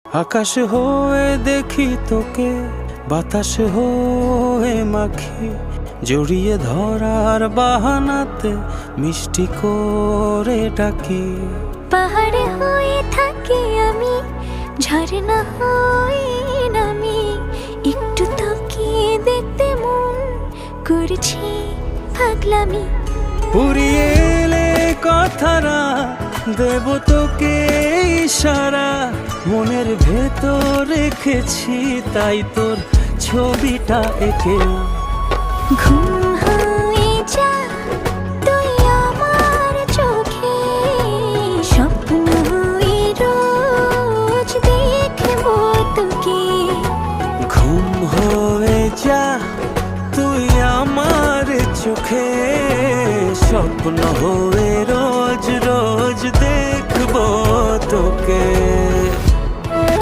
আকাশ হয়ে দেখি তোকে, বাতাস হয়ে মাখি, জড়িয়ে ধরার বাহানাতে মিষ্টি করে ডাকি। পাহাড়ে হয়ে থাকি আমি, ঝর্ণা হয়ে নামি, একটু তাকিয়ে দেখতে মন করছি পাগলামি। পুরিয়ে এলে কথারা দেব তোকে ইশারা, মনের ভেতর রেখেছি তাই তোর ছবিটা এঁকে। ঘুম হয়ে যা তুই আমার চোখে, স্বপ্ন হয়ে রোজ দেখবো তোকে। ঘুম হয়ে যা তুই আমার চোখে, স্বপ্ন হয়ে রোজ রোজ দেখবো তোকে।